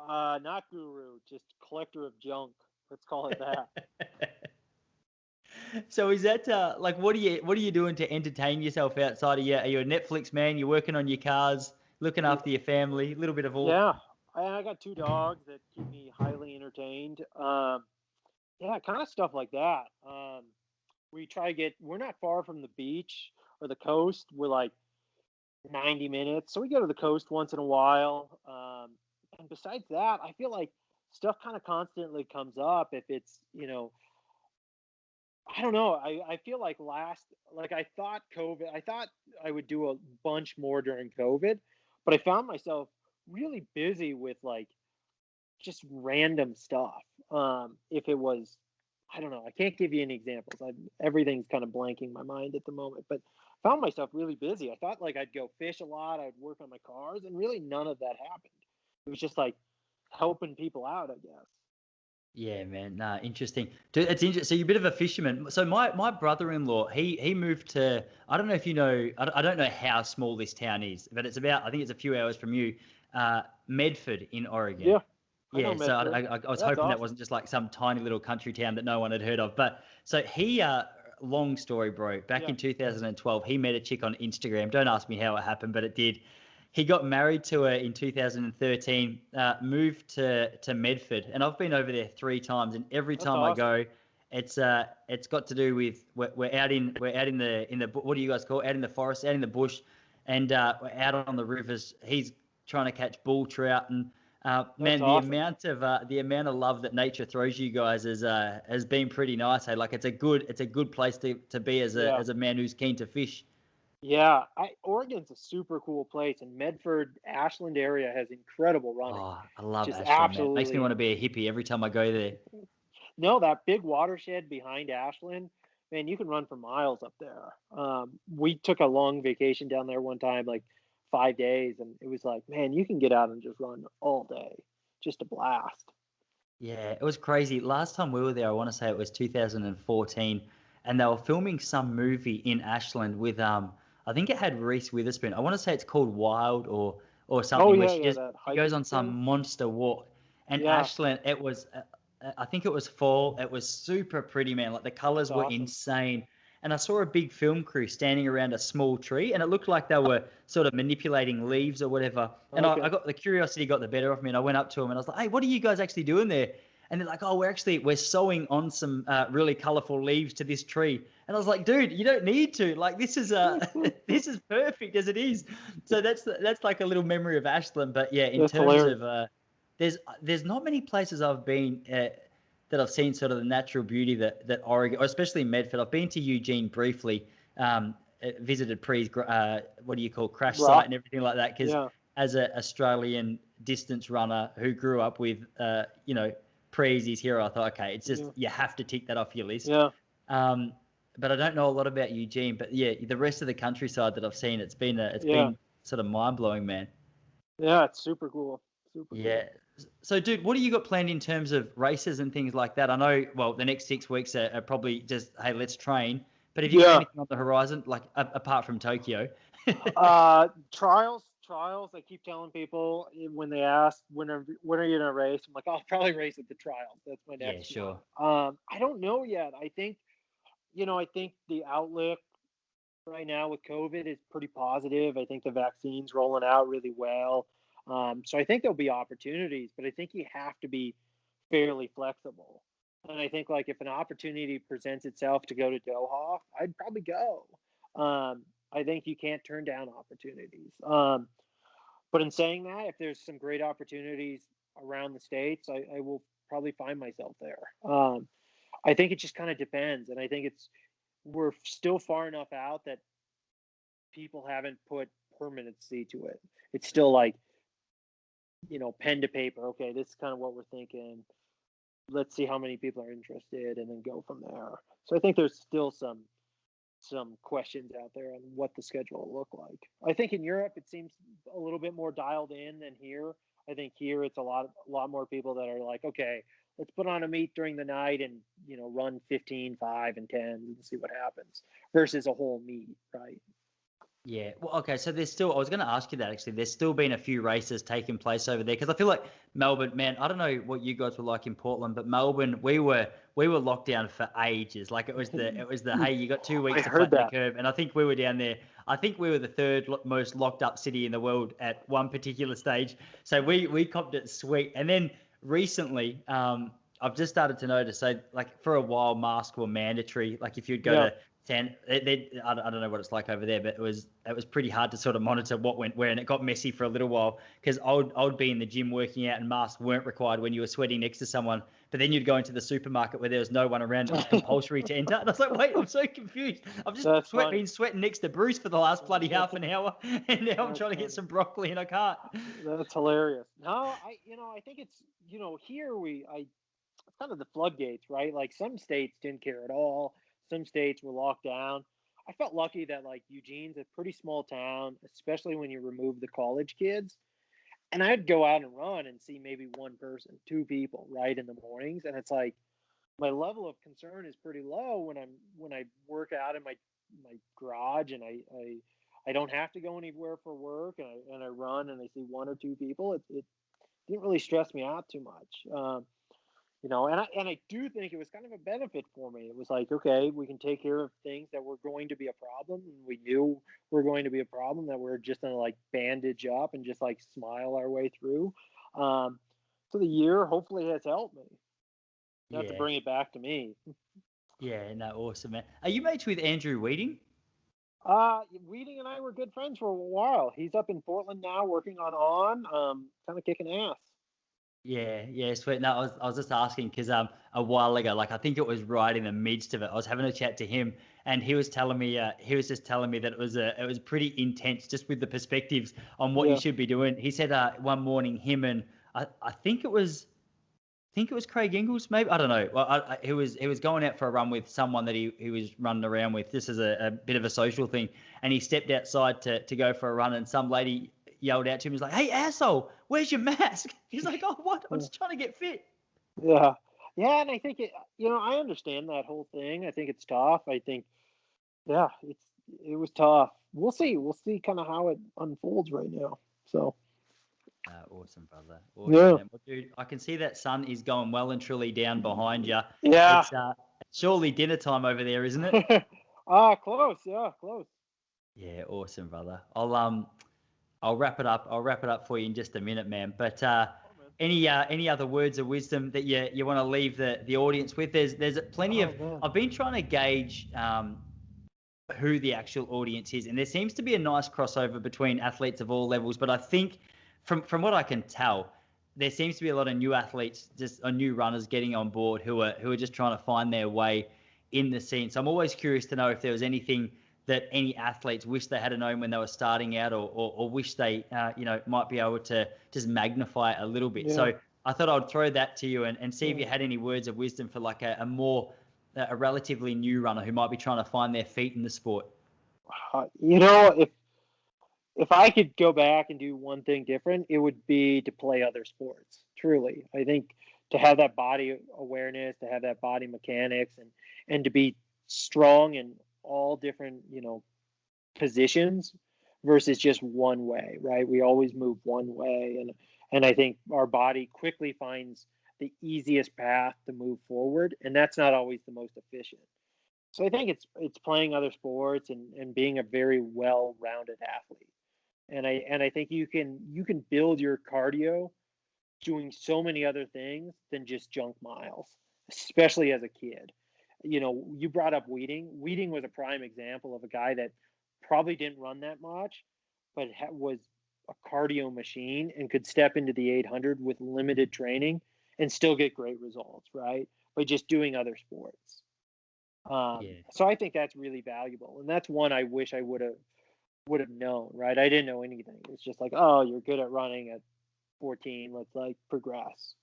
Not guru, just collector of junk. Let's call it that. So is that like what are you doing to entertain yourself outside of are you a Netflix man? You're working on your cars, looking Y- after your family, a little bit of all. Yeah. I got 2 dogs that keep me highly entertained. Yeah, kind of stuff like that. We're not far from the beach or the coast. We're like 90 minutes. So we go to the coast once in a while. And besides that, I feel like stuff kind of constantly comes up if I don't know. I feel like I thought I would do a bunch more during COVID, but I found myself really busy with like just random stuff. If it was I don't know. I can't give you any examples. Everything's kind of blanking my mind at the moment, but found myself really busy. I thought like I'd go fish a lot, I'd work on my cars, and really none of that happened. It was just like helping people out, I guess. Yeah, man. Nah, interesting. Dude, it's interesting. So you're a bit of a fisherman. So my brother-in-law, he moved to, I don't know if you know, I don't know how small this town is, but it's about, I think it's a few hours from you, Medford in Oregon. Yeah, I know Yeah, so Medford. I was That's hoping that awesome. wasn't just like some tiny little country town that no one had heard of. But so he, long story, bro. Back Yeah, in 2012, he met a chick on Instagram. Don't ask me how it happened, but it did. He got married to her in 2013, moved to Medford, and I've been over there 3 times, and every that's time I awesome. go, it's got to do with we're out in the what do you guys call it? Out in the forest, out in the bush, and we're out on the rivers. He's trying to catch bull trout, and That's man, awesome. the amount of love that nature throws you guys has been pretty nice. Hey, like it's a good place to be Yeah. as a man who's keen to fish. Yeah, Oregon's a super cool place, and Medford, Ashland area has incredible running. Oh, I love Just Ashland, man. Makes me absolutely want to be a hippie every time I go there. no, that big watershed behind Ashland, man, you can run for miles up there. We took a long vacation down there one time, like 5 days, and it was like, man, you can get out and just run all day, just a blast. Yeah, it was crazy. Last time we were there, I want to say it was 2014, and they were filming some movie in Ashland with I think it had Reese Witherspoon. I want to say it's called Wild or Oh something where yeah, yeah, that she goes hiking on some thing. monster walk. And Yeah, Ashland, it was I think it was fall. It was super pretty, man. Like the that's colors were awesome. insane. And I saw a big film crew standing around a small tree, and it looked like they were sort of manipulating leaves or whatever. And I Okay. got the curiosity got the better of me, and I went up to them and I was like, "Hey, what are you guys actually doing there?" And they're like, "Oh, we're sewing on some really colorful leaves to this tree." And I was like, "Dude, you don't need to. Like, this is this is perfect as it is." So that's like a little memory of Ashland. But yeah, in That's terms hilarious. of there's not many places I've been that I've seen sort of the natural beauty that Oregon, or especially Medford. I've been to Eugene briefly, visited Pre's what do you call crash site Rock. and everything like that. Because Yeah, as an Australian distance runner who grew up with Pre's his hero, I thought, okay, it's just yeah, you have to tick that off your list. yeah, Um, but I don't know a lot about Eugene. But yeah, the rest of the countryside that I've seen, it's yeah, been sort of mind blowing, man. yeah. It's super cool. Super Yeah. cool. So, dude, what do you got planned in terms of races and things like that? I know, well, the next 6 weeks are probably just, hey, let's train. But have you got Yeah. anything on the horizon, like apart from Tokyo? Trials. I keep telling people when they ask when are you gonna race, I'm like, I'll probably race at the trials. That's my Yeah, next one. sure. I don't know yet. I think the outlook right now with COVID is pretty positive. I think the vaccine's rolling out really well. So I think there'll be opportunities, but I think you have to be fairly flexible. And I think like if an opportunity presents itself to go to Doha, I'd probably go. I think you can't turn down opportunities. But in saying that, if there's some great opportunities around the states, I will probably find myself there. I think it just kind of depends, and I think we're still far enough out that people haven't put permanency to it. It's still like pen to paper. Okay, this is kind of what we're thinking. Let's see how many people are interested, and then go from there. So I think there's still some questions out there on what the schedule will look like. I think in Europe it seems a little bit more dialed in than here. I think here it's a lot more people that are like, okay, let's put on a meet during the night and run 15, 5, and 10 and see what happens versus a whole meet, right? Yeah. Well, okay. So I was going to ask you that actually. There's still been a few races taking place over there because I feel like Melbourne, man, I don't know what you guys were like in Portland, but Melbourne, we were locked down for ages. Like it was the hey, you got 2 weeks I to heard flatten the that. curve, and I think we were down there. I think we were the third most locked up city in the world at one particular stage. So we copped it sweet, and then recently, I've just started to notice. So like for a while, masks were mandatory. Like if you'd go Yeah, to I don't know what it's like over there, but it was pretty hard to sort of monitor what went where, and it got messy for a little while because I would be in the gym working out and masks weren't required when you were sweating next to someone, but then you'd go into the supermarket where there was no one around, it was compulsory to enter, and I was like, wait, I'm so confused. I've just that's funny. been sweating next to Bruce for the last bloody half an hour, and now I'm That's trying to get funny. some broccoli and I can't. That's hilarious. No, I think it's here kind of the floodgates, right? Like some states didn't care at all. Some states were locked down. I felt lucky that like Eugene's a pretty small town, especially when you remove the college kids. And I'd go out and run and see maybe one person, two people, right, in the mornings. And it's like my level of concern is pretty low when I work out in my garage and I don't have to go anywhere for work and I run and I see one or two people. It didn't really stress me out too much. And I do think it was kind of a benefit for me. It was like, okay, we can take care of things that were going to be a problem, and we knew were going to be a problem that we're just gonna like bandage up and just like smile our way through. Um, so the year hopefully has helped me. Not to Yeah. bring it back to me. Yeah, no, awesome, man. Are you mates with Andrew Weeding? Weeding and I were good friends for a while. He's up in Portland now, working kind of kicking ass. Yeah, sweet. No, I was just asking because a while ago, like I think it was right in the midst of it, I was having a chat to him, and he was telling me just telling me that it was pretty intense, just with the perspectives on what you Yeah, should be doing. He said one morning him and I think it was Craig Ingles, maybe, I don't know. Well, he was going out for a run with someone that he was running around with. This is a bit of a social thing, and he stepped outside to go for a run, and some lady yelled out to him, was like, "Hey, asshole, where's your mask?" He's like, "Oh, what? I'm just trying to get fit." yeah, yeah. And I think I understand that whole thing. I think it's tough. I think, yeah, it was tough. We'll see. We'll see kind of how it unfolds right now. So, Awesome, brother. Awesome, yeah, man. Well, dude, I can see that sun is going well and truly down behind you. yeah. It's surely dinner time over there, isn't it? Close. Yeah, close. Yeah, awesome, brother. I'll wrap it up. I'll wrap it up for you in just a minute, man. But Oh, man. any other words of wisdom that you want to leave the audience with? There's plenty of. Oh man. I've been trying to gauge who the actual audience is, and there seems to be a nice crossover between athletes of all levels. But I think from what I can tell, there seems to be a lot of new athletes, just new runners getting on board who are just trying to find their way in the scene. So I'm always curious to know if there was anything that any athletes wish they had known when they were starting out, or wish they might be able to just magnify it a little bit. Yeah. So I thought I'd throw that to you and see if Yeah. you had any words of wisdom for like a relatively new runner who might be trying to find their feet in the sport. If I could go back and do one thing different, it would be to play other sports. Truly, I think to have that body awareness, to have that body mechanics, and to be strong in all different positions versus just one way. Right? We always move one way, and I think our body quickly finds the easiest path to move forward, and that's not always the most efficient. So I think it's playing other sports and being a very well-rounded athlete. And I think you can build your cardio doing so many other things than just junk miles, especially as a kid. You brought up Weeding. Weeding was a prime example of a guy that probably didn't run that much, but was a cardio machine and could step into the 800 with limited training and still get great results, right? By just doing other sports. Yeah. So I think that's really valuable, and that's one I wish I would have known, right? I didn't know anything. It's just like, oh, you're good at running at 14. Let's like progress.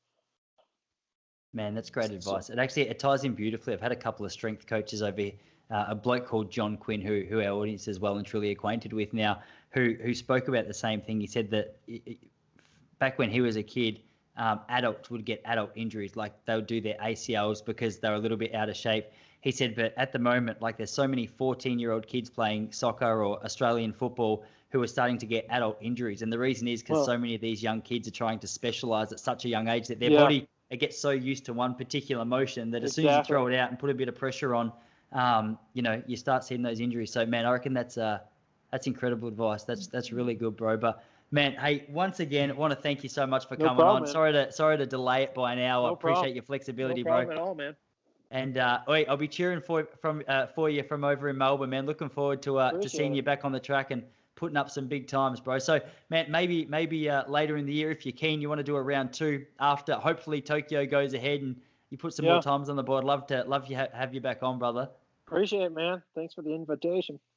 Man, that's great So, advice. It ties in beautifully. I've had a couple of strength coaches over here. A bloke called John Quinn, who our audience is well and truly acquainted with now, who spoke about the same thing. He said that back when he was a kid, adults would get adult injuries, like they would do their ACLs because they were a little bit out of shape. He said, but at the moment, like there's so many 14-year-old kids playing soccer or Australian football who are starting to get adult injuries. And the reason is because well, so many of these young kids are trying to specialize at such a young age that their yeah, body, it gets so used to one particular motion that as soon as you exactly. throw it out and put a bit of pressure on, you start seeing those injuries. So, man, I reckon that's incredible advice. That's really good, bro. But man, hey, once again, I want to thank you so much for No coming on. problem, man. Sorry to delay it by an hour. I No problem. appreciate your No flexibility, bro. problem at all, man. And I'll be cheering for you from over in Melbourne, man. Looking forward to seeing Appreciate you it. back on the track and putting up some big times, bro. So, man, maybe later in the year, if you're keen, you want to do a round two after. Hopefully, Tokyo goes ahead and you put some more Yeah, times on the board. Love to have you back on, brother. appreciate it, man. Thanks for the invitation.